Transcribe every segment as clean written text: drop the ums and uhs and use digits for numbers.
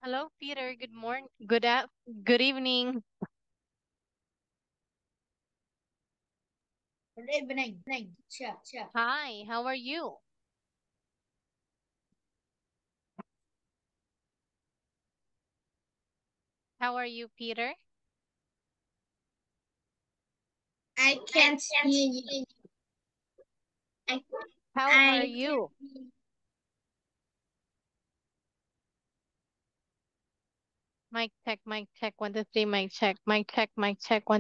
Hello, Peter. Good morning. Good evening. Good evening. Sure, sure. Hi, how are you? How are you, Peter? I can't hear you. I, How are I can't you? hear you. Mic check, 1, 2, 3, mic check, 1,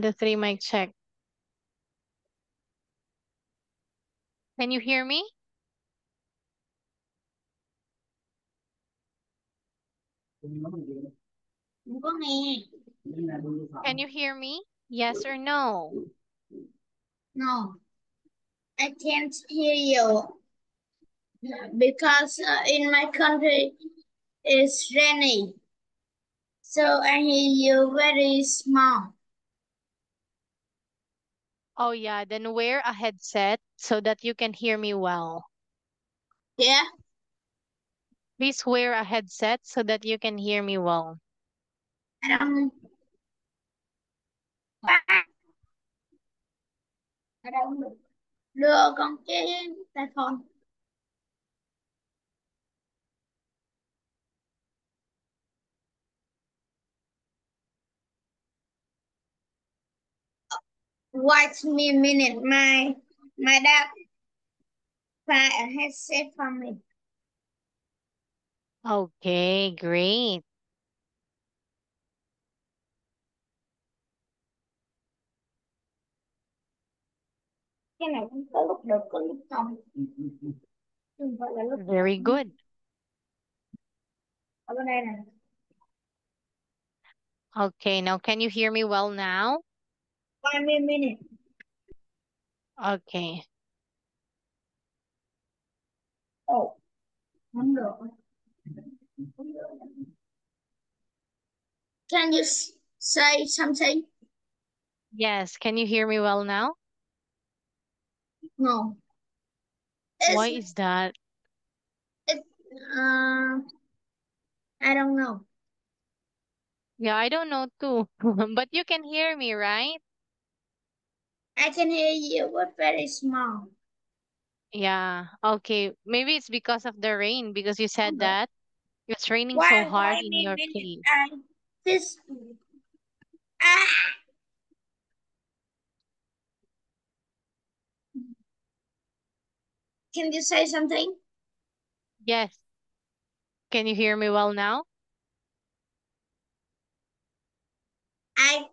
2, 3, mic check. Can you hear me? Không có nghe. Can you hear me? Yes or no? No, I can't hear you because in my country it's rainy. So I hear you very small. Oh yeah, then wear a headset so that you can hear me well. Yeah, Please wear a headset so that you can hear me well. I don't. I don't đưa con cái tai phone. Wait me a minute. My dad buy a headset for me. Okay, great. Cái này cũng có lúc được có lúc không. Không phải là lúc nào Very cũng good. ở bên đây nè. Okay, now can you hear me well now? 30 minutes. Okay. Ồ, không được. Can you say something? Yes, can you hear me well now? No. Why It's is that? it uh I don't know. Yeah, I don't know too. But you can hear me, right? I can hear you but very small. Yeah. Okay. Maybe it's because of the rain because you Không said được. that it's raining so Why hard in me your minute place. this ah can you say something? Yes. Can you hear me well now? I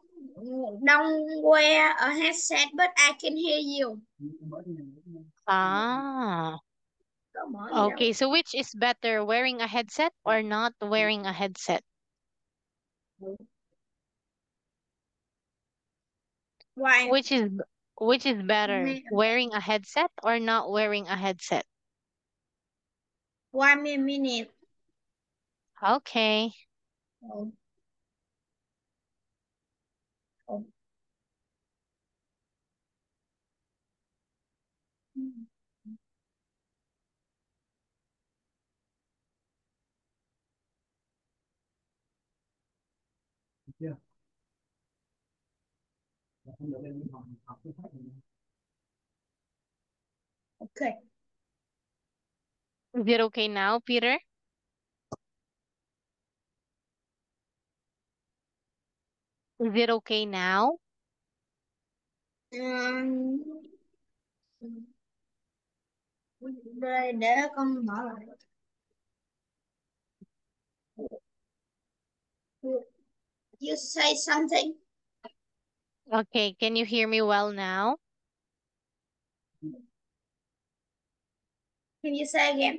don't wear a headset but I can hear you. Ah. Có mở gì Okay. đâu. So which is better, wearing a headset or not wearing a headset? Why Which is which is better, me wearing a headset or not wearing a headset? why me a minute? Okay. Oh, oh. Okay. Is it okay now, Peter? Is it okay now? Um, đây để con mở lại. You say something. Okay. Can you hear me well now? Can you say again?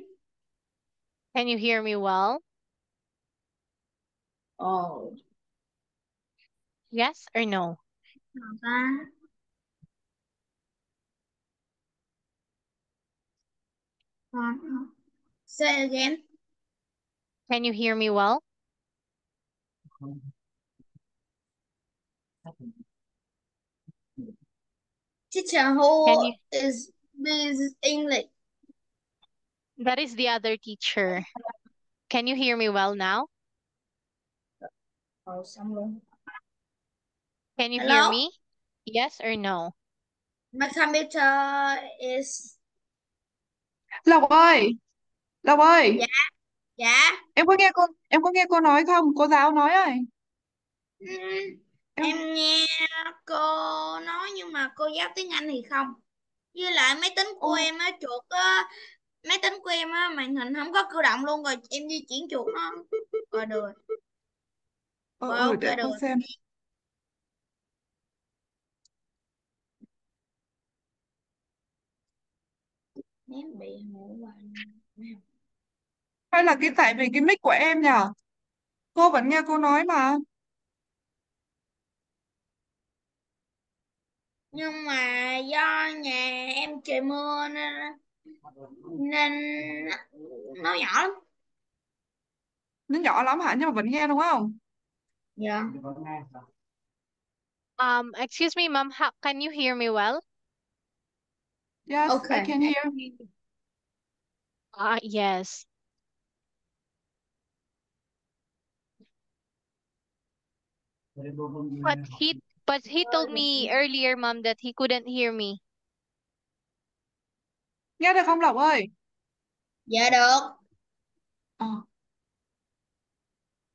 Can you hear me well? Oh, Yes or no? nào ta? Say again. Can you hear me well? Teacher, Can who you? is this English? That is the other teacher. Can you hear me well now? xong luôn. Can you hear Hello? me? Yes or no? My computer is... Lộc ơi, Lộc ơi, Dạ, dạ. em có nghe cô nói không? Cô giáo nói ơi. Em Em nghe cô nói nhưng mà cô giáo tiếng Anh thì không. Với lại máy tính của ô em á, chuột á, máy tính của em á, màn hình không có cử động luôn, rồi em di chuyển chuột nó. Rồi được rồi. Rồi ok để được cô rồi. xem. Ném bị ngủ qua. Hay là tại vì cái mic của em nhở? Cô vẫn nghe cô nói mà. Nhưng mà do nhà em trời mưa nên nó nhỏ lắm. Nó nhỏ lắm hả? Nhưng mà vẫn nghe đúng không? Dạ. Excuse me, ma'am. How can you hear me well? Yes, Ok. I can hear. Yes. But he told me earlier, ma'am, that he couldn't hear me. Nghe được không Lộc ơi? Dạ được. Ờ,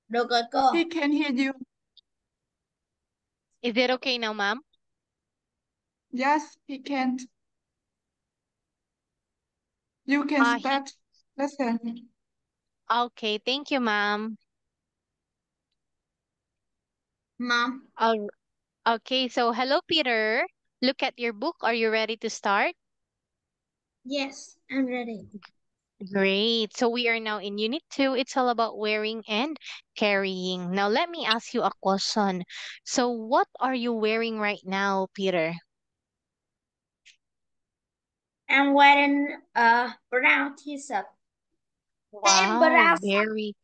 Được rồi cô. he can hear you. Is it okay now, ma'am? Yes, he can. You can He start. Listen. okay. Thank you, ma'am. Mom. Uh, okay. So, hello, Peter. Look at your book. Are you ready to start? Yes, I'm ready. Great. So we are now in Unit 2. It's all about wearing and carrying. Now, let me ask you a question. So, what are you wearing right now, Peter? I'm wearing a brown t-shirt. And Wow, brown very.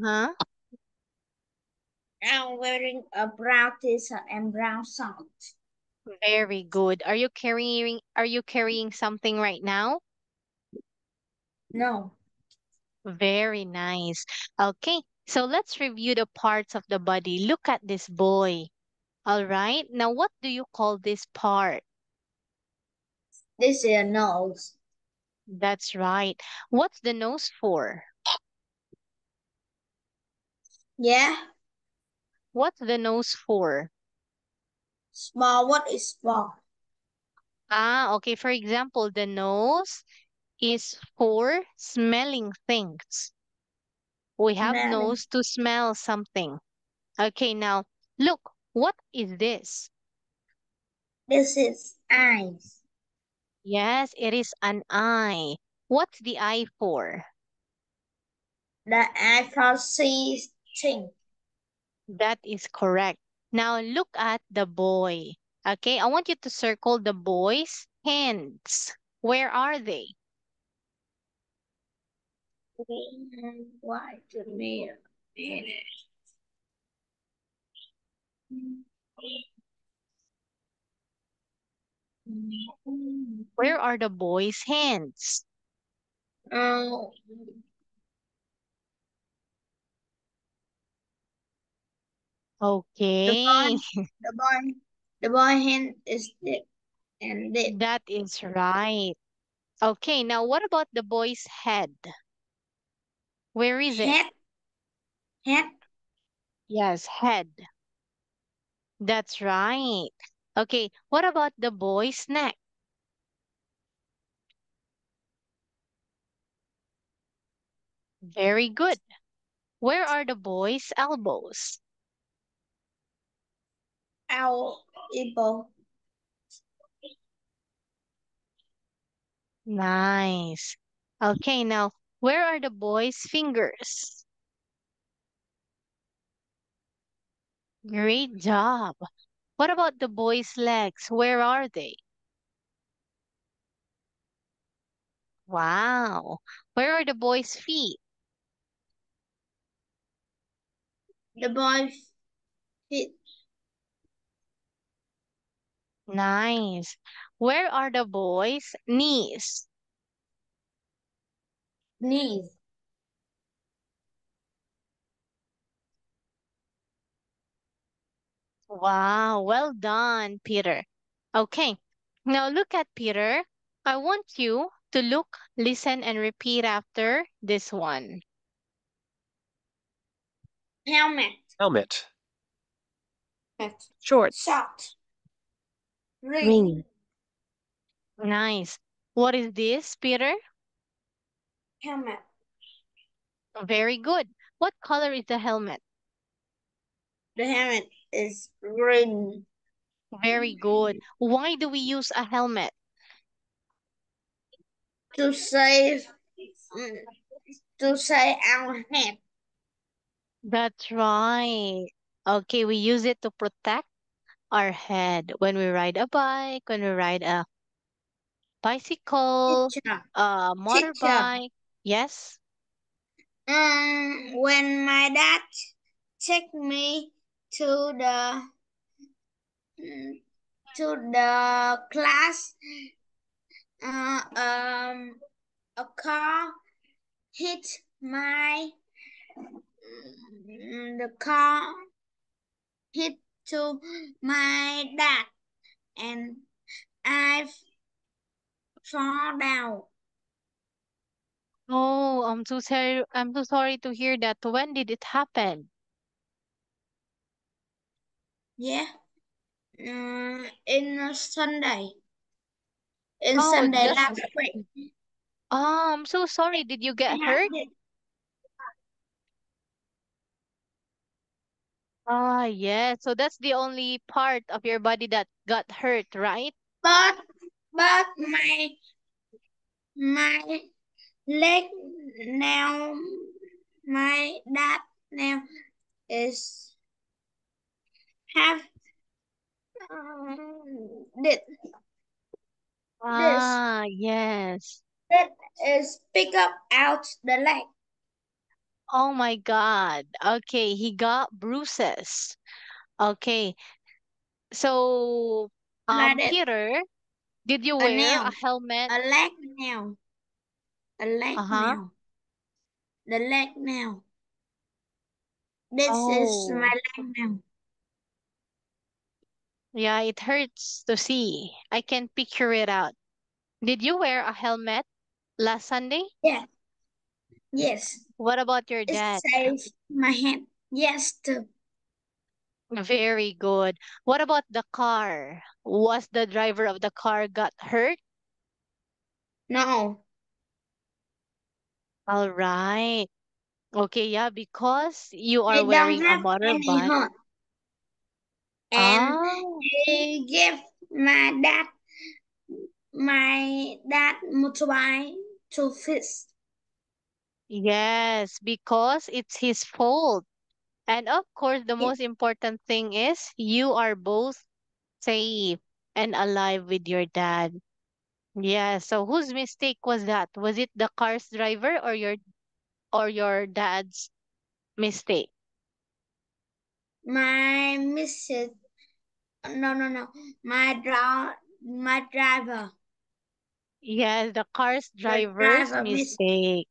Huh? I'm wearing a brown t-shirt and brown socks. Very good. Are you carrying something right now? No. Very nice. Okay. So let's review the parts of the body. Look at this boy. All right. Now, what do you call this part? This is a nose. That's right. What's the nose for? Yeah. What's the nose for? Small. What is small? Okay. For example, the nose is for smelling things. We have Smelling. nose to smell something. Okay, now look, what is this? This is eyes. Yes, it is an eye. What's the eye for? The eye for see thing. That is correct. Now look at the boy. Okay, I want you to circle the boy's hands. Where are they? Why to me? Where are the boy's hands? Oh, the Okay, boy, the boy, the boy hand is thick and dead. that is right. Okay, now what about the boy's head? Where is it? Head, head, Yes, head. That's right. Okay, what about the boy's neck? Very good. Where are the boy's elbows? our elbow, Nice. Okay, now where are the boy's fingers? Great job. What about the boy's legs? Where are they? Wow. Where are the boy's feet? the boy feet, Nice. Where are the boy's knees? Sneeze. Wow, well done, Peter. Okay, now look at Peter. I want you to look, listen, and repeat after this one. Helmet. Helmet. Shorts. Shot. Ring. Ring. Nice. What is this, Peter? Helmet. Very good. What color is the helmet? The helmet is green. Very good. Why do we use a helmet? To save our head. That's right. Okay, we use it to protect our head when we ride a bike, when we ride a bicycle, Teacher. a Teacher. motorbike. Yes. When my dad take me to the class, a car hit the car hit to my dad, and I fall down. Oh, I'm so sorry. I'm so sorry to hear that. When did it happen? Yeah. In Sunday. In Oh, Sunday just last week. I'm so sorry. Did you get hurt? Ah, yeah. So that's the only part of your body that got hurt, right? But my leg now, my dad now is have this Ah, yes. that is pick up out the leg. Oh my God. Okay, he got bruises. Okay. So, Like that. Peter, did you A wear nail. a helmet? A leg nail. A leg Uh-huh. nail. The leg nail. This is my Oh, leg nail. yeah, it hurts to see. I can picture it out. Did you wear a helmet last Sunday? Yeah. Yes. What about your It dad? saves my hand. Yes too. Very good. What about the car? Was the driver of the car got hurt? No. All right. Okay, yeah, because you are They don't wearing a have any motorbike. hurt. And Ah, they give my dad motorbike to fix. yes, because it's his fault. And of course, the Yeah. most important thing is you are both safe and alive with your dad. Yeah, so whose mistake was that? Was it the car's driver or your dad's mistake? My Mrs. No. My driver. Yes, the car's The driver's driver miss. mistake.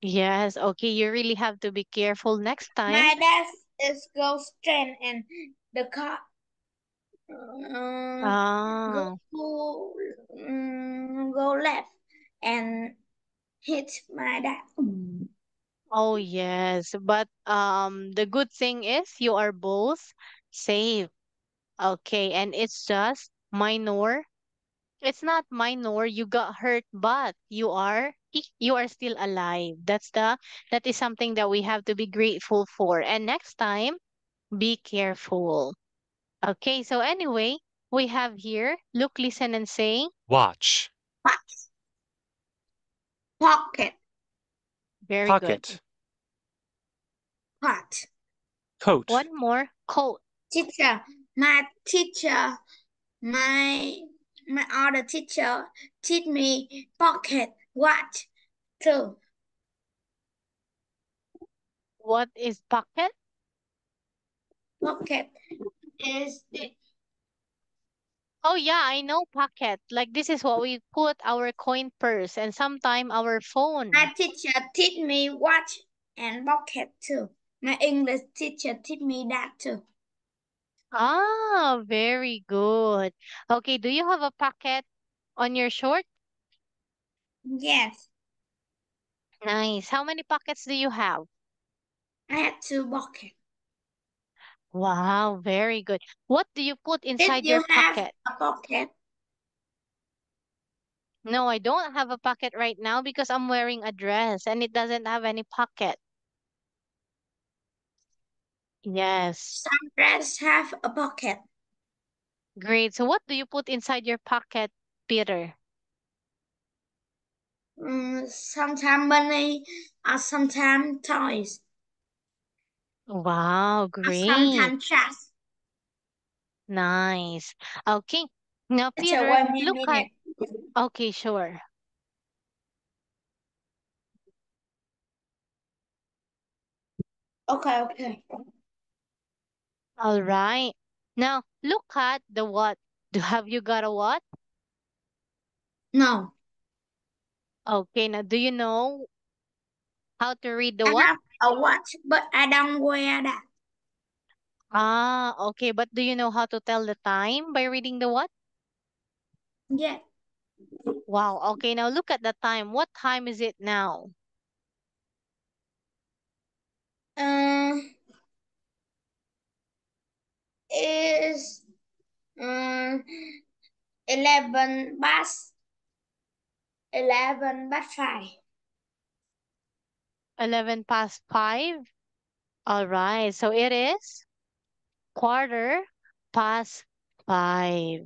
Yes, okay, you really have to be careful next time. My dad is go straight and the car uh, Ah, go left and hit my dad. oh yes, but the good thing is you are both safe. Okay, and it's just minor. It's not minor, you got hurt, but you are still alive. That is something that we have to be grateful for. And next time, be careful. Okay, so anyway, we have here look, listen, and say. Watch. Pocket. Very good. Pocket. Pot. Coat. One more, coat. Teacher. My other teacher teach me pocket watch too. What is pocket? Pocket is the Oh yeah, I know pocket. Like this is what we put our coin purse and sometime our phone. My teacher teach me watch and pocket too. My English teacher teach me that too. Ah, very good. Okay, do you have a pocket on your short? Yes, Nice. How many pockets do you have? I have two pockets. Wow, very good. What do you put Did inside your you have pocket? a pocket? No, I don't have a pocket right now because I'm wearing a dress and it doesn't have any pocket. Yes. Some dresses have a pocket. Great. So what do you put inside your pocket, Peter? Sometimes money or sometimes toys Wow, or great. sometimes trash. Nice. Okay. Now, Teacher, Peter, wait me a look at. minute. Okay, sure. Okay, okay. All right. Now, look at the what. Have you got a what? No, Okay, now do you know how to read the I what? have a watch, but I don't wear that. Ah, okay, but do you know how to tell the time by reading the what? Yeah. Wow, okay, now look at the time. What time is it now? Uh, is 11 past 11 past 5. 11 past 5? All right, so it is quarter past 5.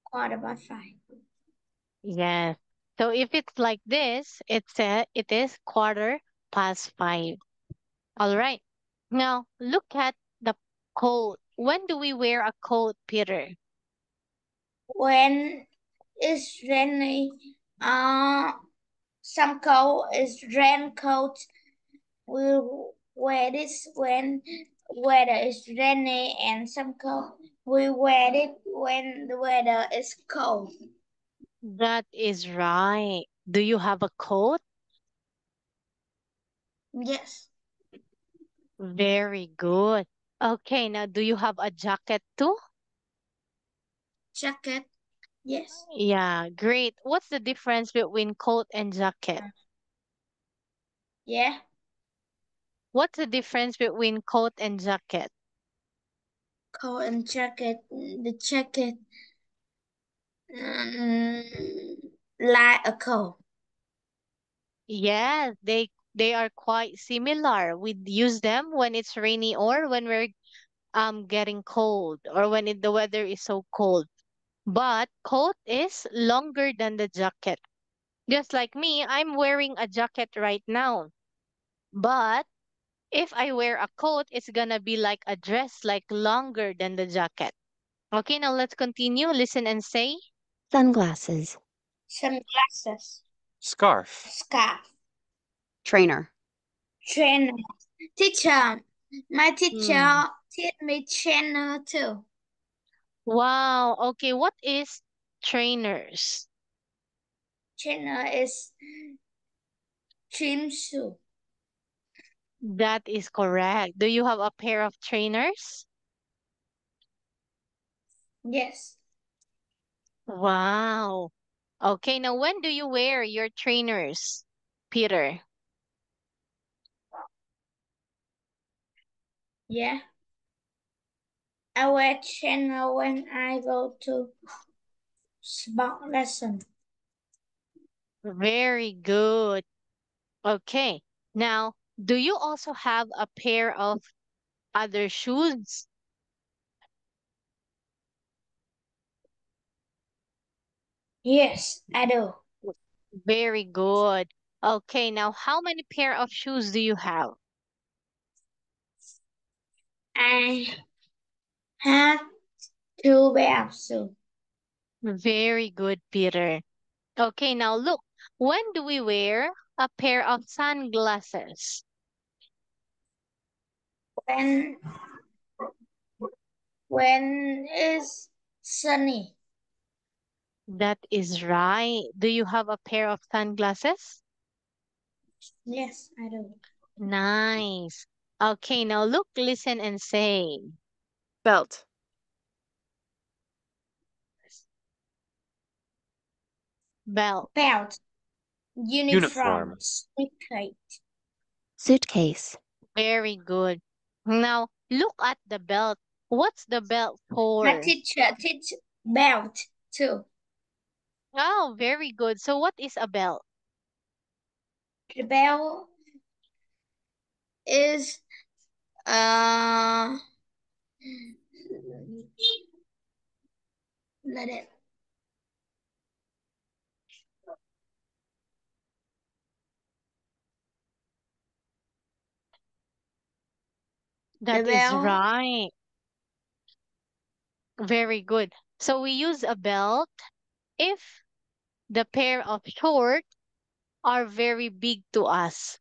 Quarter past 5. Yes. So if it's like this, it is quarter past 5. All right. Now look at the coat. When do we wear a coat, Peter? When it's rainy, uh, some coat is raincoat. We wear this when weather is rainy, and some coat we wear it when the weather is cold. That is right. Do you have a coat? Yes, Very good. Okay, now do you have a jacket too? jacket. Yes, Yeah, great. What's the difference between coat and jacket? yeah. What's the difference between coat and jacket? Coat and jacket. The jacket um, like a coat. Yes, they are quite similar. We use them when it's rainy or when we're getting cold or when the weather is so cold. But coat is longer than the jacket. Just like me, I'm wearing a jacket right now. But if I wear a coat, it's gonna be like a dress, like longer than the jacket. Okay, now let's continue. Listen and say. Sunglasses. Sunglasses. Scarf. Scarf. Trainer. Trainer. Teacher. My Hmm. teacher teach me trainer too. Wow. Okay, what is trainers? Trainer is trim shoe. That is correct. Do you have a pair of trainers? Yes. Wow. Okay, now when do you wear your trainers, Peter? Yeah. I wear trainer when I go to sport lesson. Very good. Okay. Now, do you also have a pair of other shoes? Yes, I do. Very good. Okay, now how many pair of shoes do you have? I have two pair of shoes. Very good, Peter. Okay, now look, when do we wear a pair of sunglasses? When when it's sunny. That is right. Do you have a pair of sunglasses? Yes, I do. Nice. Okay, now look, listen, and say Belt. belt. Belt, uniform, Uniform. suitcase, Suitcase. Very good. Now look at the belt. What's the belt a for? teacher, belt too. Oh, very good. So what is a belt? The belt is let it. The That is belt right. Very good. So we use a belt if the pair of shorts are very big to us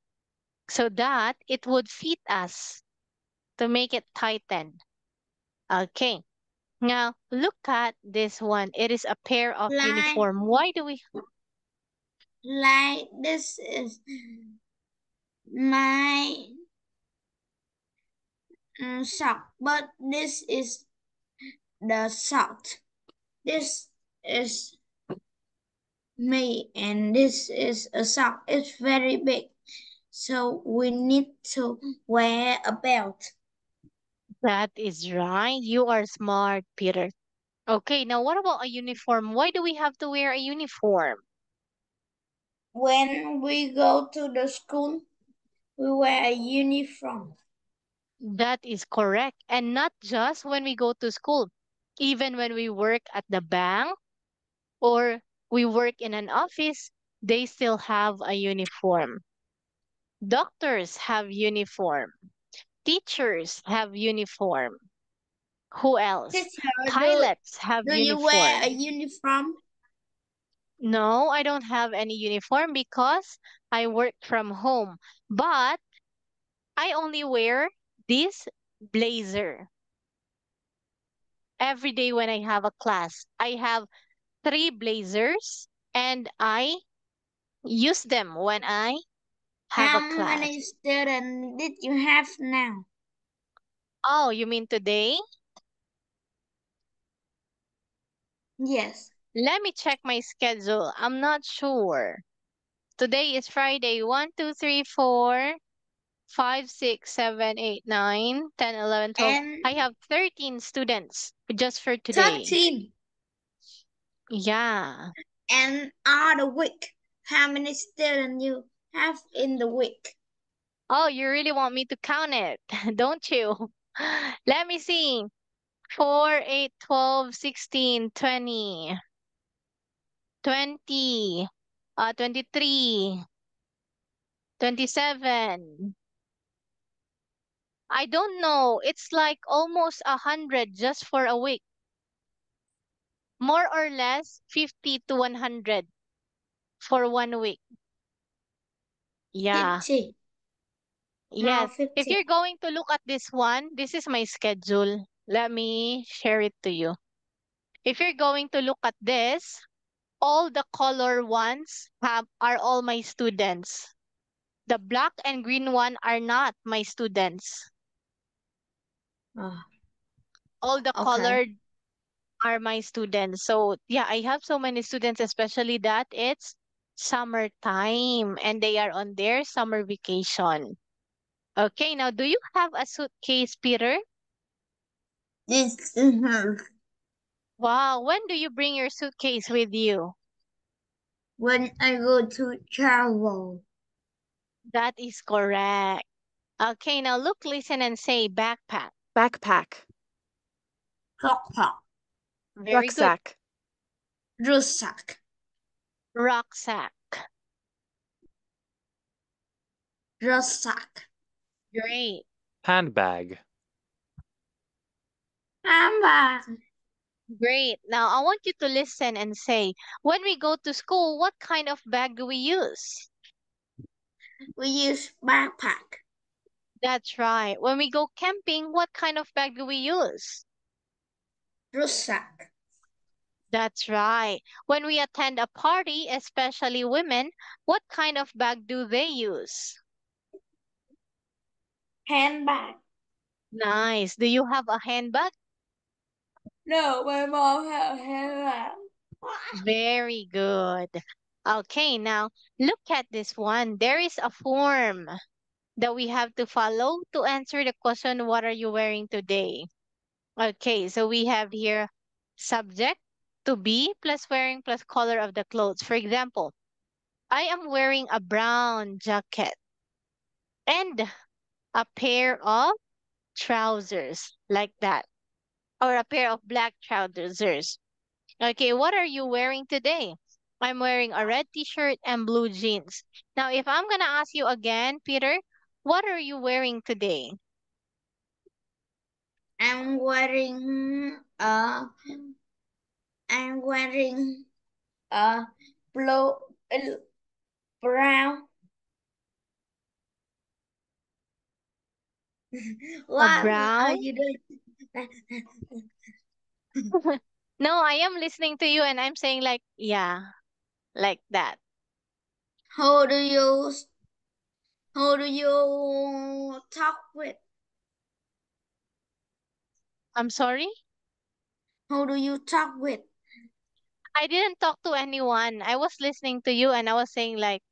so that it would fit us to make it tighten. Okay. Now look at this one. It is a pair of like uniform. Why do we this is my sock, but this is the sock. This is me, and this is a sock. It's very big, so we need to wear a belt. That is right. You are smart, Peter. Okay, now what about a uniform? Why do we have to wear a uniform? When we go to the school, we wear a uniform. That is correct. And not just when we go to school, even when we work at the bank or we work in an office, they still have a uniform. Doctors have uniform. Teachers have uniform. Who else? Teacher, Pilots have do you wear a uniform. uniform? No, I don't have any uniform because I work from home. But I only wear this blazer every day when I have a class. I have three blazers and I use them when I have a How class. many students did you have now? Oh, you mean today? Yes. Let me check my schedule. I'm not sure. Today is Friday. 1, 2, 3, 4, 5, 6, 7, 8, 9, 10, 11, 12. And I have 13 students just for today. 13. Yeah. And all the week, how many students you have in the week? Oh, you really want me to count it, don't you? Let me see. 4, 8, 12, 16, 20, 20, 23, 27. I don't know. It's like almost 100 just for a week. More or less 50 to 100 for 1 week. Yeah. 50. No, Yes. If 50. you're going to look at this one, this is my schedule. Let me share it to you. If you're going to look at this, all the color ones are all my students. The black and green one are not my students. Oh, All the okay. colored are my students. So yeah, I have so many students, especially that it's summertime and they are on their summer vacation. Okay, now do you have a suitcase, Peter? This Wow, when do you bring your suitcase with you? when I go to travel. That is correct. Okay, now look, listen, and say backpack. Backpack. Backpack. Very good. Rucksack. Rucksack. Rucksack. Rucksack. Great. Handbag. Handbag. Great. Now I want you to listen and say, when we go to school, what kind of bag do we use? We use backpack. That's right. When we go camping, what kind of bag do we use? Rucksack. That's right. When we attend a party, especially women, what kind of bag do they use? Handbag. Nice. Do you have a handbag? No, my mom have handbag. Very good. Okay, now look at this one. There is a form that we have to follow to answer the question, what are you wearing today? Okay, so we have here subject to be plus wearing plus color of the clothes. For example, I am wearing a brown jacket and a pair of trousers like that, or a pair of black trousers. Okay, what are you wearing today? I'm wearing a red t-shirt and blue jeans. Now, if I'm gonna ask you again, Peter, what are you wearing today? I'm wearing I'm wearing a blue brown. A What are brown? you doing? No, I am listening to you and I'm saying like, yeah, like that. Who do you who do you talk with? I'm sorry? Who do you talk with? I didn't talk to anyone. I was listening to you and I was saying like,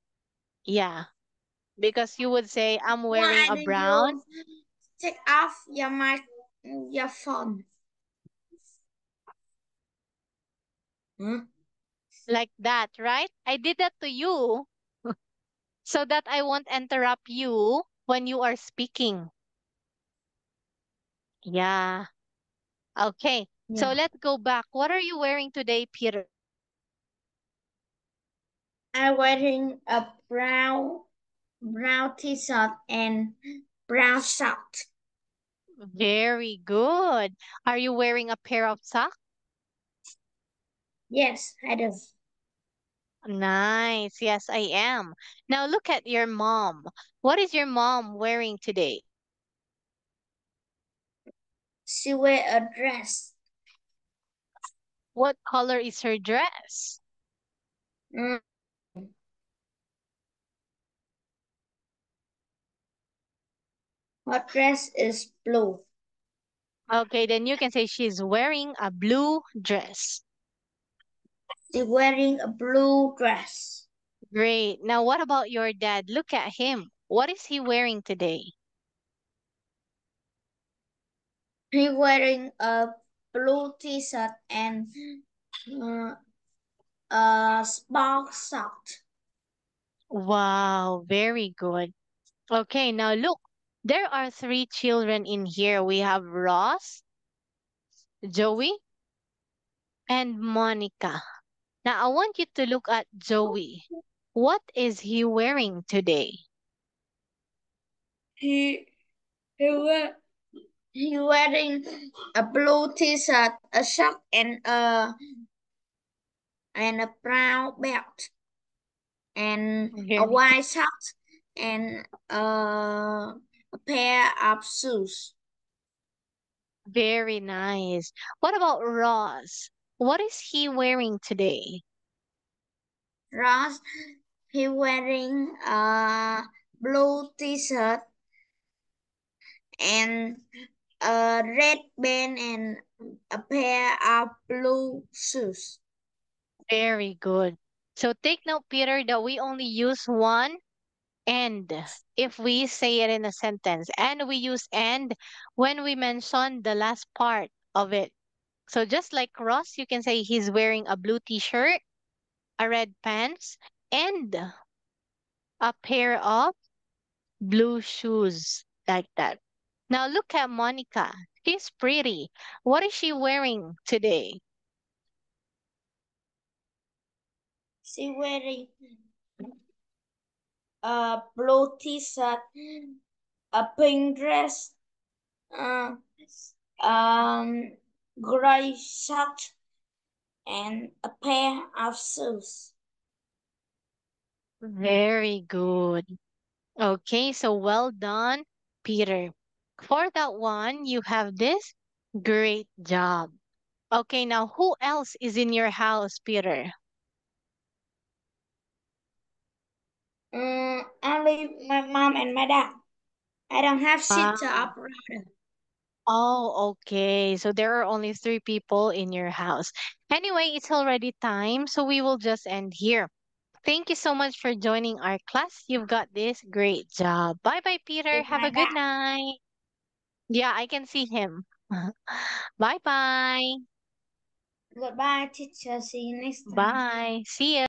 yeah, because you would say I'm wearing Why a did brown you take off your mic, your phone? Huh? like that, right? I did that to you so that I won't interrupt you when you are speaking. Yeah. Okay. So Yeah. let's go back. What are you wearing today, Peter? I'm wearing a brown t-shirt and brown socks. Very good. Are you wearing a pair of socks? Yes, I do. Nice. Yes, I am. Now look at your mom. What is your mom wearing today? She wear a dress. What color is her dress? Mm, her dress is blue. Okay, then you can say she's wearing a blue dress. She's wearing a blue dress. Great. Now what about your dad? Look at him. What is he wearing today? He's wearing a blue t-shirt and uh, a sport sock. Wow, very good. Okay, now look. There are three children in here. We have Ross, Joey, and Monica. Now I want you to look at Joey. What is he wearing today? He he wear he wearing a blue t-shirt, a sock, and a brown belt, and a Very, white socks, and a pair of shoes. very nice. What about Ross? What is he wearing today? Ross, he wearing a blue t-shirt and a red band and a pair of blue shoes. Very good. So take note, Peter, that we only use one and if we say it in a sentence, and we use and when we mention the last part of it. So just like Ross, you can say he's wearing a blue t-shirt, a red pants, and a pair of blue shoes like that. Now look at Monica. She's pretty. What is she wearing today? She wearing a blue t-shirt, a pink dress, uh, um, gray socks, and a pair of shoes. Very good. Okay, so well done, Peter. For that one, you have this great job. Okay, now who else is in your house, Peter? Only my mom and my dad. I don't have sister Wow. or brother. Oh, okay. So there are only three people in your house. Anyway, it's already time, so we will just end here. Thank you so much for joining our class. You've got this. Great job. Bye bye, Peter. With Have my a good dad. night. Yeah, I can see him. Bye bye. Goodbye, teacher. See you next time. Bye. See ya.